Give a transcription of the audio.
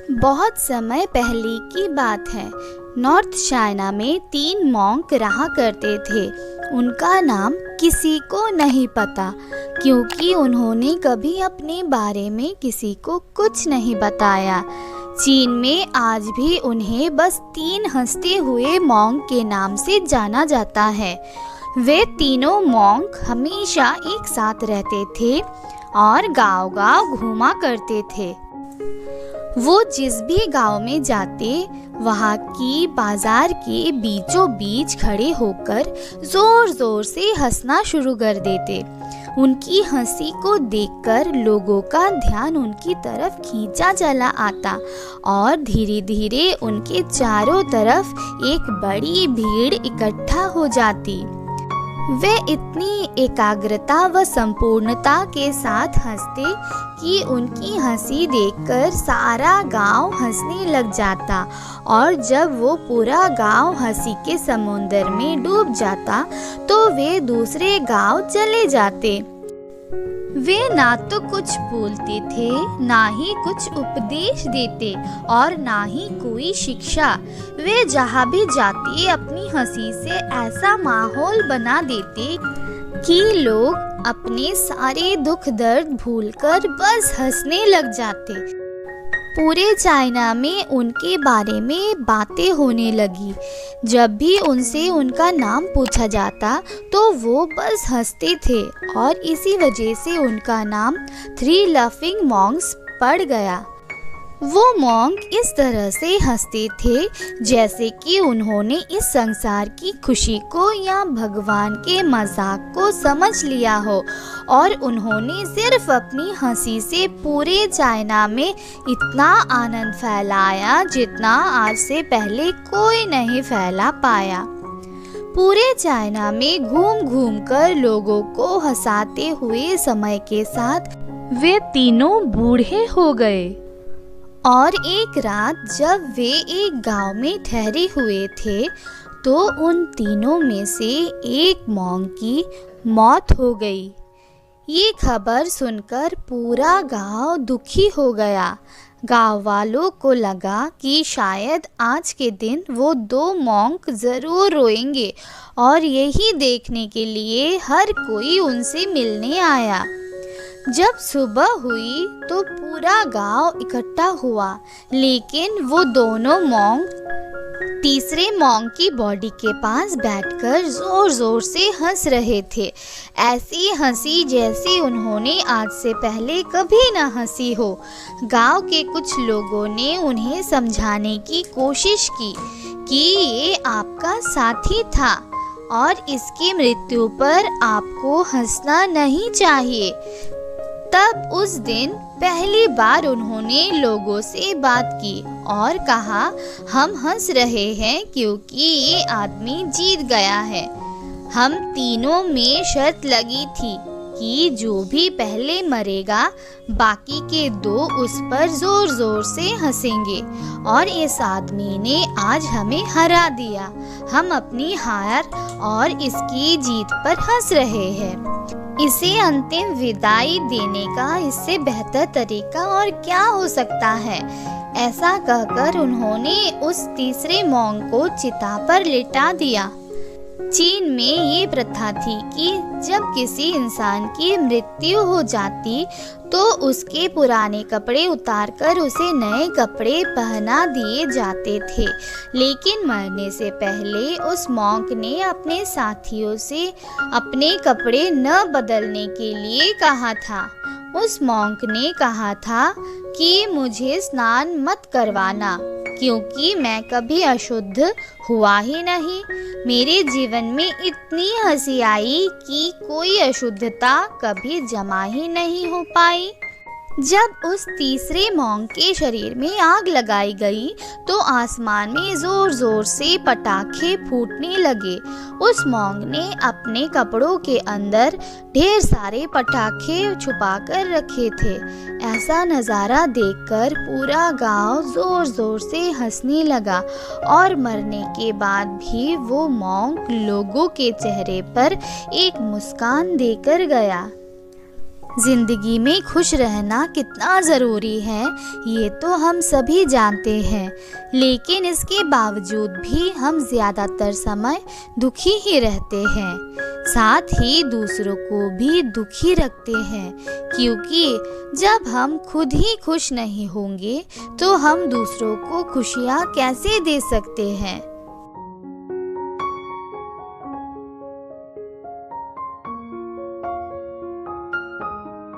बहुत समय पहले की बात है। नॉर्थ चाइना में 3 मॉन्क रहा करते थे। उनका नाम किसी को नहीं पता, क्योंकि उन्होंने कभी अपने बारे में किसी को कुछ नहीं बताया। चीन में आज भी उन्हें बस 3 हंसते हुए मॉन्क के नाम से जाना जाता है। वे तीनों मॉन्क हमेशा एक साथ रहते थे और गांव-गांव घूमा करते थे। वो जिस भी गांव में जाते, वहाँ की बाजार के बीचों बीच खड़े होकर जोर जोर से हंसना शुरू कर देते। उनकी हंसी को देखकर लोगों का ध्यान उनकी तरफ खींचा चला आता और धीरे धीरे उनके चारों तरफ एक बड़ी भीड़ इकट्ठा हो जाती। वे इतनी एकाग्रता व संपूर्णता के साथ हंसते कि उनकी हंसी देखकर सारा गांव हंसने लग जाता, और जब वो पूरा गांव हंसी के समुंदर में डूब जाता तो वे दूसरे गांव चले जाते। वे ना तो कुछ बोलते थे, ना ही कुछ उपदेश देते और ना ही कोई शिक्षा। वे जहाँ भी जाते अपनी हंसी से ऐसा माहौल बना देते कि लोग अपने सारे दुख दर्द भूलकर बस हंसने लग जाते। पूरे चाइना में उनके बारे में बातें होने लगी। जब भी उनसे उनका नाम पूछा जाता तो वो बस हंसते थे, और इसी वजह से उनका नाम 3 लाफिंग मॉन्क्स पड़ गया। वो मॉन्क इस तरह से हंसते थे जैसे कि उन्होंने इस संसार की खुशी को या भगवान के मजाक को समझ लिया हो, और उन्होंने सिर्फ अपनी हंसी से पूरे चाइना में इतना आनंद फैलाया जितना आज से पहले कोई नहीं फैला पाया। पूरे चाइना में घूम घूम कर लोगों को हंसाते हुए समय के साथ वे तीनों बूढ़े हो गए। और एक रात जब वे एक गांव में ठहरे हुए थे तो उन तीनों में से एक मॉन्क की मौत हो गई। ये खबर सुनकर पूरा गांव दुखी हो गया। गांव वालों को लगा कि शायद आज के दिन वो 2 मॉन्क ज़रूर रोएंगे, और यही देखने के लिए हर कोई उनसे मिलने आया। जब सुबह हुई तो पूरा गांव इकट्ठा हुआ, लेकिन वो दोनों मॉन्क तीसरे मॉन्क की बॉडी के पास बैठकर जोर जोर से हंस रहे थे। ऐसी हंसी जैसे उन्होंने आज से पहले कभी न हंसी हो। गांव के कुछ लोगों ने उन्हें समझाने की कोशिश की कि ये आपका साथी था और इसकी मृत्यु पर आपको हंसना नहीं चाहिए। तब उस दिन पहली बार उन्होंने लोगों से बात की और कहा, हम हंस रहे हैं क्योंकि ये आदमी जीत गया है। हम तीनों में शर्त लगी थी कि जो भी पहले मरेगा बाकी के 2 उस पर जोर जोर से हंसेंगे, और इस आदमी ने आज हमें हरा दिया। हम अपनी हार और इसकी जीत पर हंस रहे हैं। इसे अंतिम विदाई देने का इससे बेहतर तरीका और क्या हो सकता है। ऐसा कहकर उन्होंने उस तीसरे मॉन्क को चिता पर लिटा दिया। चीन में ये प्रथा थी कि जब किसी इंसान की मृत्यु हो जाती तो उसके पुराने कपड़े उतारकर उसे नए कपड़े पहना दिए जाते थे। लेकिन मरने से पहले उस मॉन्क ने अपने साथियों से अपने कपड़े न बदलने के लिए कहा था। उस मॉन्क ने कहा था कि मुझे स्नान मत करवाना, क्योंकि मैं कभी अशुद्ध हुआ ही नहीं। मेरे जीवन में इतनी हंसी आई कि कोई अशुद्धता कभी जमा ही नहीं हो पाई। जब उस तीसरे मॉन्क के शरीर में आग लगाई गई तो आसमान में जोर जोर से पटाखे फूटने लगे। उस मॉन्क ने अपने कपड़ों के अंदर ढेर सारे पटाखे छुपाकर रखे थे। ऐसा नज़ारा देखकर पूरा गांव जोर जोर से हंसने लगा, और मरने के बाद भी वो मॉन्क लोगों के चेहरे पर एक मुस्कान देकर गया। जिंदगी में खुश रहना कितना ज़रूरी है ये तो हम सभी जानते हैं, लेकिन इसके बावजूद भी हम ज़्यादातर समय दुखी ही रहते हैं। साथ ही दूसरों को भी दुखी रखते हैं, क्योंकि जब हम खुद ही खुश नहीं होंगे तो हम दूसरों को खुशियाँ कैसे दे सकते हैं।